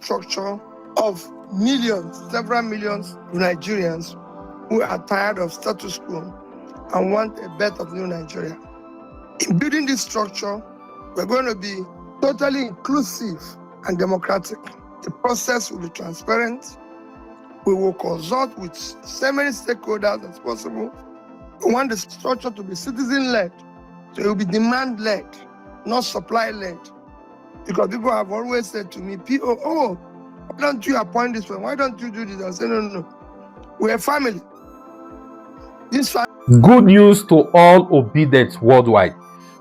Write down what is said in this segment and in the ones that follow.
structure of millions, several millions of Nigerians who are tired of status quo and want a better new Nigeria. In building this structure, we're going to be totally inclusive and democratic. The process will be transparent. We will consult with so many stakeholders as possible. We want the structure to be citizen-led, so it will be demand-led, not supply-led. Because people have always said to me, why don't you appoint this one? Why don't you do this? I say, no. We're a family. Good news to all obedient worldwide.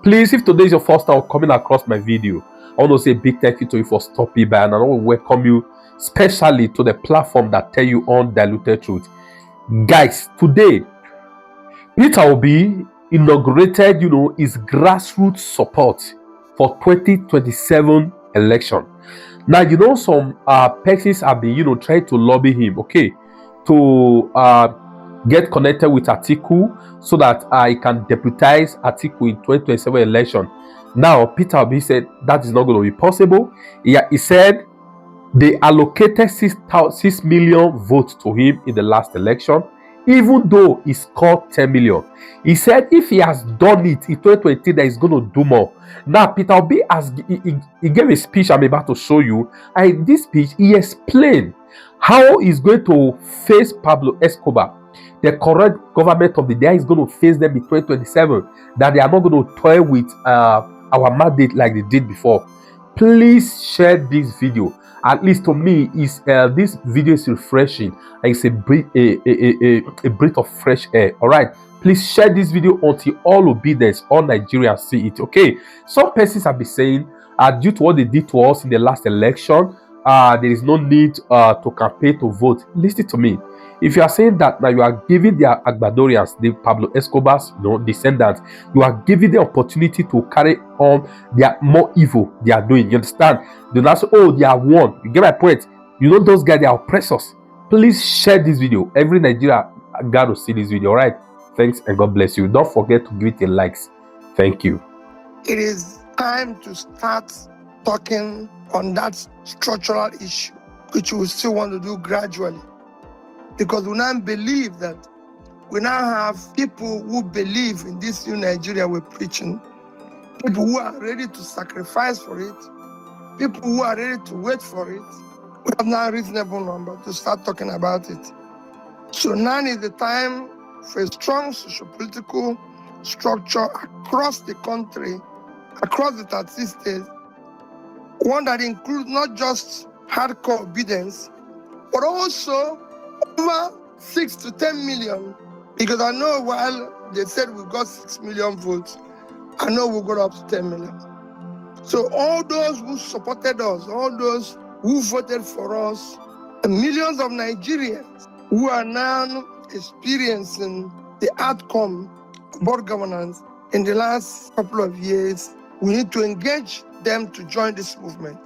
Please, if today is your first time coming across my video, I want to say a big thank you to you for stopping by, and I want to welcome you specially to the platform that tell you undiluted truth. Guys, today, Peter Obi inaugurated, his grassroots support for 2027 election. Now, some persons have been, trying to lobby him, to get connected with Atiku so that he can deputize Atiku in 2027 election. Now, Peter Obi said that is not going to be possible. He said they allocated 6 million votes to him in the last election, even though he scored 10 million. He said if he has done it in 2023, that he's going to do more. Now, Peter Obi he gave a speech I'm about to show you. And in this speech, he explained how he's going to face Pablo Escobar. The correct government of the day is going to face them in 2027, that they are not going to toy with our mandate like they did before. Please share this video. At least to me, this video is refreshing. It's a breath of fresh air. All right, please share this video until all obedience, all Nigerians see it. Okay, some persons have been saying, due to what they did to us in the last election, there is no need to campaign to vote. Listen to me. If you are saying that now you are giving their Agbadorians, the Pablo Escobar's descendants, you are giving the opportunity to carry on their more evil they are doing. You understand? Do not say, they are one. You get my point? Those guys, they are oppressors. Please share this video. Every Nigerian got to see this video. All right? Thanks and God bless you. Don't forget to give it a likes. Thank you. It is time to start talking on that structural issue, which we still want to do gradually. Because we now believe that we now have people who believe in this new Nigeria we're preaching, people who are ready to sacrifice for it, people who are ready to wait for it. We have now a reasonable number to start talking about it. So now is the time for a strong socio-political structure across the country, across the 30 states, one that includes not just hardcore obedience, but also over 6 to 10 million, because I know while they said we got 6 million votes, I know we got up to 10 million. So all those who supported us, all those who voted for us, and millions of Nigerians who are now experiencing the outcome of board governance in the last couple of years, we need to engage them to join this movement.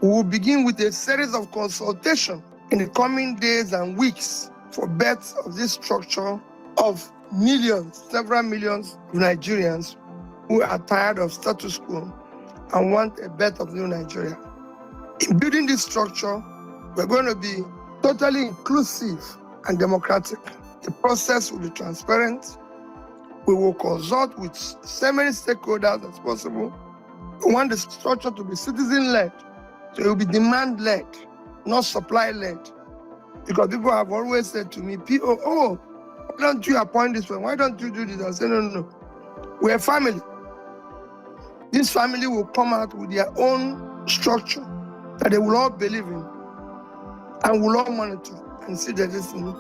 We will begin with a series of consultations in the coming days and weeks for birth of this structure of millions, several millions of Nigerians who are tired of status quo and want a better new Nigeria. In building this structure, we're going to be totally inclusive and democratic. The process will be transparent. We will consult with so many stakeholders as possible. We want the structure to be citizen-led, so it will be demand-led, not supply-led. Because people have always said to me, why don't you appoint this one? Why don't you do this? I say, no. We're a family. This family will come out with their own structure that they will all believe in and will all monitor and see that this thing.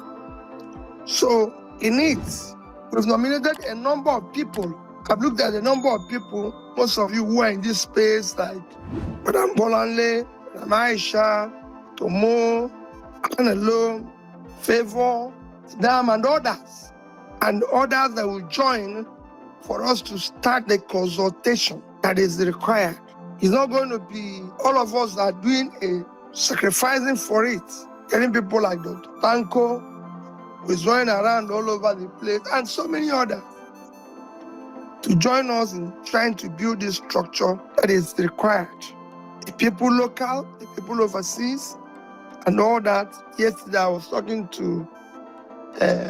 So in it, we've nominated a number of people. I've looked at a number of people, most of you who are in this space, like Madam Bolanle, Madam Aisha, Tomo, Anelo, Favor, Dam, and others that will join for us to start the consultation that is required. It's not going to be all of us that are doing a sacrificing for it. Getting people like Dr. Tanko, who is running around all over the place, and so many others, to join us in trying to build this structure that is required. The people local, the people overseas, and all that. Yesterday, I was talking to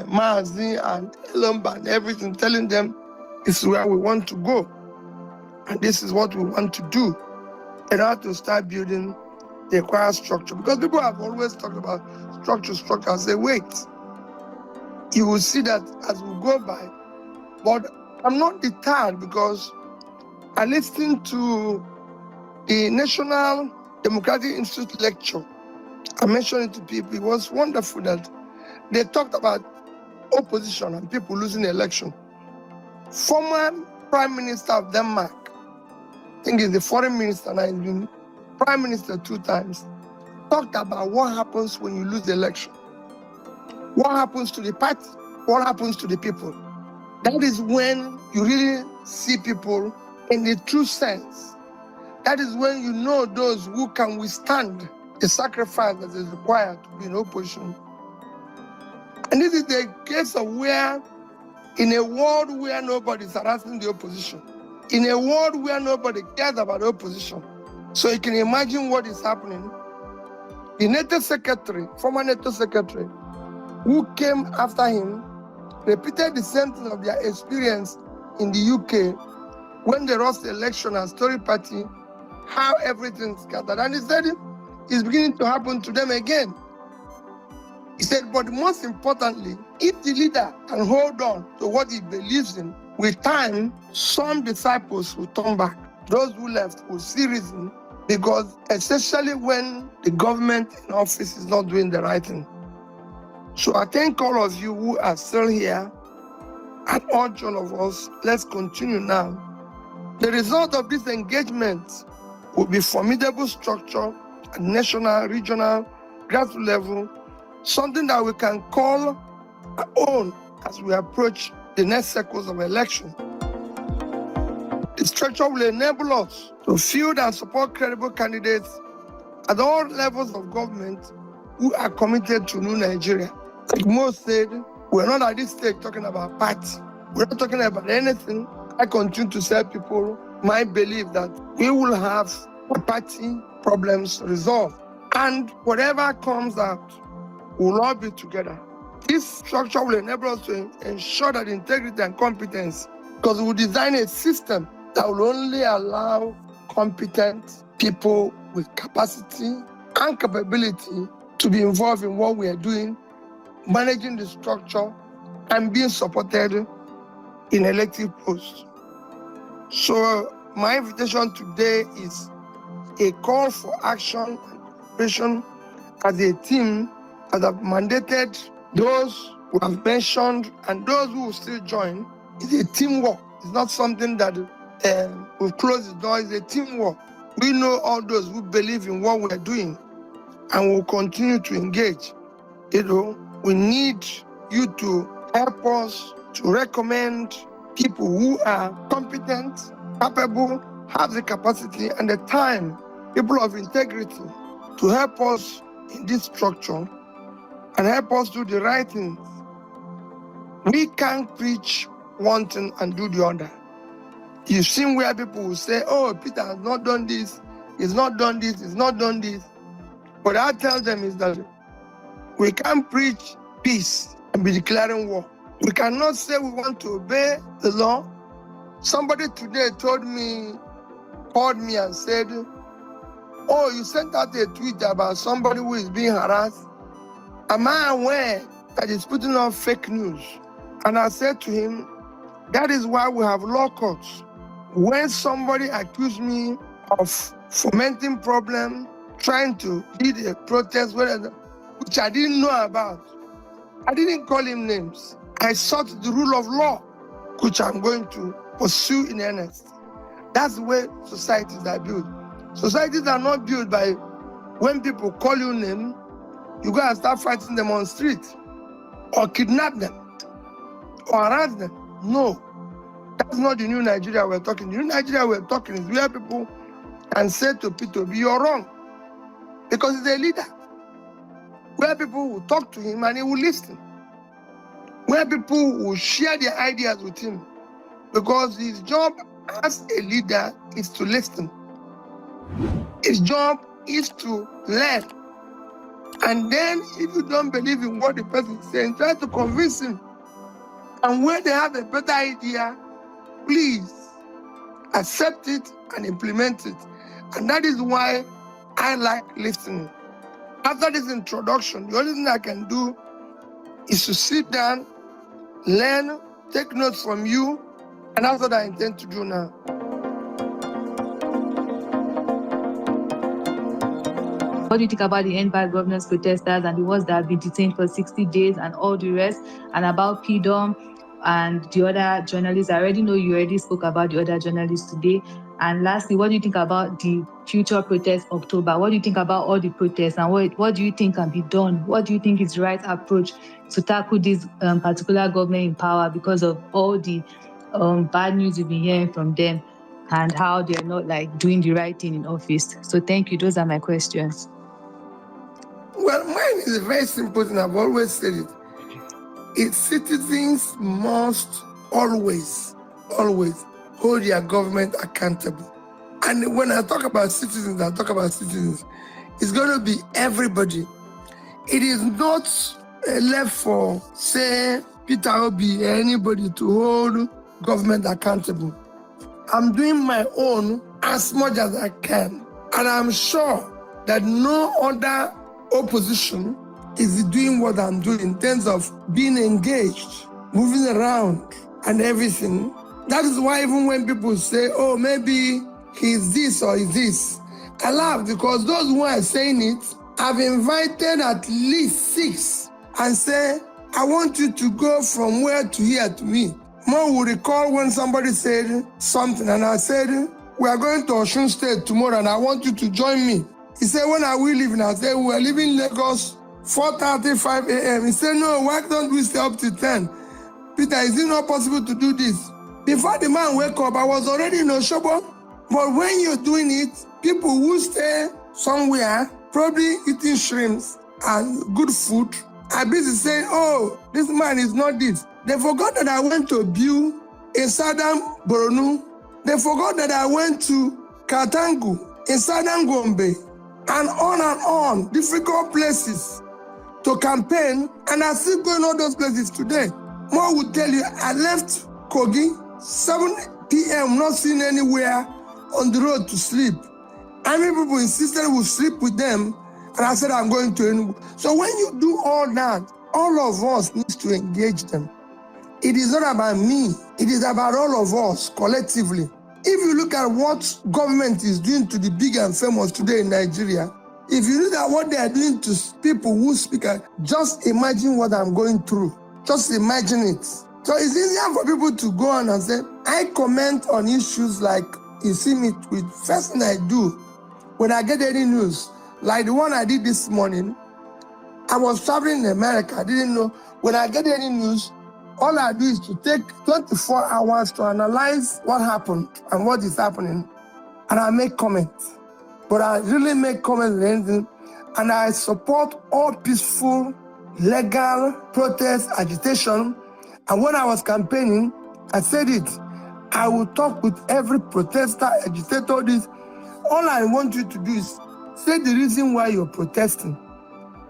Maazi and Elomba and everything, telling them this is where we want to go, and this is what we want to do, and how to start building the required structure. Because people have always talked about structure. I say, wait, you will see that as we go by. But I'm not deterred, because I listened to the National Democratic Institute lecture. I mentioned it to people. It was wonderful that they talked about opposition and people losing the election. Former Prime Minister of Denmark, I think he's the foreign minister now, he's been Prime Minister 2 times, talked about what happens when you lose the election. What happens to the party? What happens to the people? That is when you really see people in the true sense. That is when you know those who can withstand the sacrifice that is required to be in opposition. And this is the case of where, in a world where nobody is harassing the opposition, in a world where nobody cares about the opposition, so you can imagine what is happening. The NATO secretary, former NATO secretary, who came after him, repeated the same thing of their experience in the UK when they lost the election as Tory party, how everything scattered. And he said it's beginning to happen to them again. He said, but most importantly, if the leader can hold on to what he believes in, with time, some disciples will turn back. Those who left will see reason, because especially when the government in office is not doing the right thing. So I thank all of you who are still here, and urge all of us, let's continue now. The result of this engagement will be formidable structure at national, regional, grassroots level, something that we can call our own as we approach the next cycles of election. The structure will enable us to field and support credible candidates at all levels of government who are committed to new Nigeria. Like Mo said, we're not at this stage talking about party. We're not talking about anything. I continue to tell people my belief that we will have party problems resolved. And whatever comes out, we'll all be together. This structure will enable us to ensure that integrity and competence, because we'll design a system that will only allow competent people with capacity and capability to be involved in what we are doing, managing the structure, and being supported in elective posts. So my invitation today is a call for action and cooperation as a team that have mandated those who have mentioned and those who will still join. It's a teamwork. It's not something that will close the door. It's a teamwork. We know all those who believe in what we're doing and will continue to engage. We need you to help us to recommend people who are competent, capable, have the capacity and the time, people of integrity, to help us in this structure and help us do the right things. We can't preach one thing and do the other. You've seen where people will say, oh, Peter has not done this, he's not done this, he's not done this. What I tell them is that we can't preach peace and be declaring war. We cannot say we want to obey the law. Somebody today called me and said, oh, you sent out a tweet about somebody who is being harassed. Am I aware that he's putting on fake news? And I said to him, that is why we have law courts. When somebody accused me of fomenting problem, trying to lead a protest, which I didn't know about, I didn't call him names. I sought the rule of law, which I'm going to pursue in earnest. That's the way societies are built. Societies are not built by when people call you name, you go and start fighting them on the street, or kidnap them, or harass them. No, that's not the new Nigeria we're talking. The new Nigeria we're talking is where people can say to P2B, you're wrong, because he's a leader. Where people will talk to him and he will listen. Where people will share their ideas with him, because his job as a leader is to listen. His job is to learn. And then if you don't believe in what the person is saying, try to convince him. And when they have a better idea, please accept it and implement it. And that is why I like listening. After this introduction, the only thing I can do is to sit down, learn, take notes from you, and that's what I intend to do now. What do you think about the End Bad Governance protesters and the ones that have been detained for 60 days and all the rest, and about PDOM and the other journalists? I already know you already spoke about the other journalists today. And lastly, what do you think about the future protest October? What do you think about all the protests, and what do you think can be done? What do you think is the right approach to tackle this particular government in power because of all the bad news you've been hearing from them and how they're not doing the right thing in office? So thank you. Those are my questions. Well, mine is a very simple thing. I've always said it. Its citizens must always hold their government accountable. And when I talk about citizens, it's going to be everybody. It is not left for, say, Peter Obi or anybody to hold government accountable. I'm doing my own as much as I can. And I'm sure that no other opposition is doing what I'm doing in terms of being engaged, moving around and everything. That is why even when people say, oh, maybe he's this or he's this, I laugh because those who are saying it have invited at least 6 and say, I want you to go from where to here to me. More will recall when somebody said something and I said, we are going to Osun State tomorrow and I want you to join me. He said, when are we leaving? I said, we are leaving Lagos 4:35 a.m. He said, no, why don't we stay up to 10? Peter, is it not possible to do this? Before the man wake up, I was already in Oshobo. But when you're doing it, people who stay somewhere, probably eating shrimps and good food, are busy saying, oh, this man is not this. They forgot that I went to Biu in southern Borno. They forgot that I went to Katangu in southern Gombe. And on, difficult places to campaign, and I still going all those places today. More would tell you, I left Kogi, 7 p.m., not seen anywhere on the road to sleep. And many people insisted we sleep with them, and I said, I'm going to Enugu. So when you do all that, all of us need to engage them. It is not about me. It is about all of us collectively. If you look at what government is doing to the big and famous today in Nigeria, if you look at what they are doing to people who speak, just imagine what I'm going through. Just imagine it. So it's easier for people to go on and say, I comment on issues like you see me with. First thing I do when I get any news, like the one I did this morning, I was traveling in America. I didn't know. When I get any news, all I do is to take 24 hours to analyze what happened and what is happening. And I make comments. But I really make comments on anything. And I support all peaceful, legal protest, agitation. And when I was campaigning, I said it. I will talk with every protester, agitator, this. All I want you to do is say the reason why you're protesting.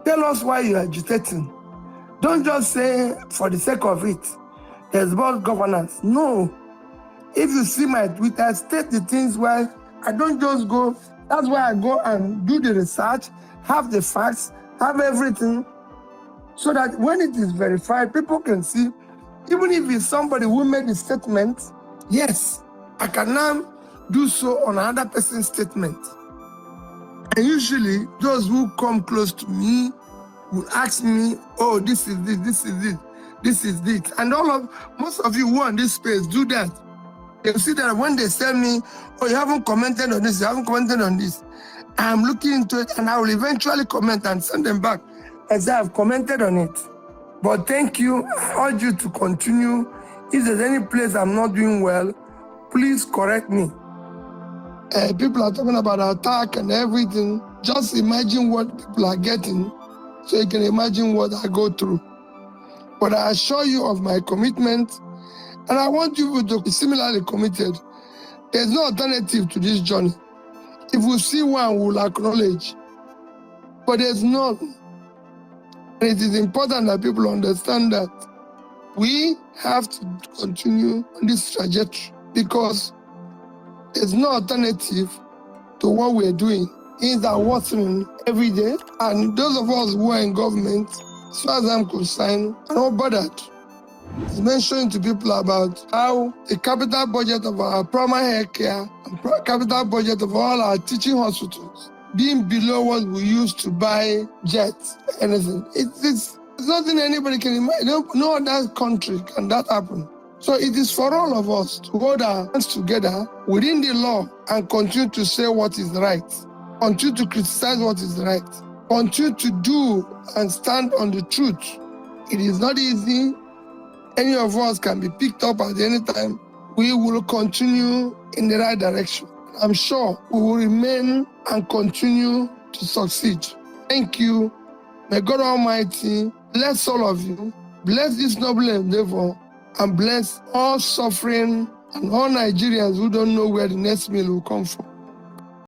Tell us why you're agitating. Don't just say for the sake of it, there's about governance. No. If you see my Twitter, I state the things where I don't just go. That's why I go and do the research, have the facts, have everything, so that when it is verified, people can see, even if it's somebody who made the statement, yes, I can now do so on another person's statement. And usually, those who come close to me will ask me, oh, this is this, this is this, this is this. And most of you who are in this space do that. You'll see that when they tell me, oh, you haven't commented on this, you haven't commented on this, I'm looking into it and I will eventually comment and send them back as I've commented on it. But thank you. I urge you to continue. If there's any place I'm not doing well, please correct me. People are talking about attack and everything. Just imagine what people are getting so you can imagine what I go through. But I assure you of my commitment, and I want you to be similarly committed. There's no alternative to this journey. If we see one, we'll acknowledge. But there's none. And it is important that people understand that we have to continue on this trajectory because there's no alternative to what we're doing. Things are worsening every day. And those of us who are in government, as far as I'm concerned, are not bothered. It's mentioning to people about how the capital budget of our primary health care and capital budget of all our teaching hospitals being below what we used to buy jets, anything. It's nothing anybody can imagine. No other country can that happen. So it is for all of us to hold our hands together within the law and continue to say what is right, continue to criticize what is right, continue to do and stand on the truth. It is not easy. Any of us can be picked up at any time. We will continue in the right direction. I'm sure we will remain and continue to succeed. Thank you. May God Almighty bless all of you, bless this noble endeavor, and bless all suffering and all Nigerians who don't know where the next meal will come from.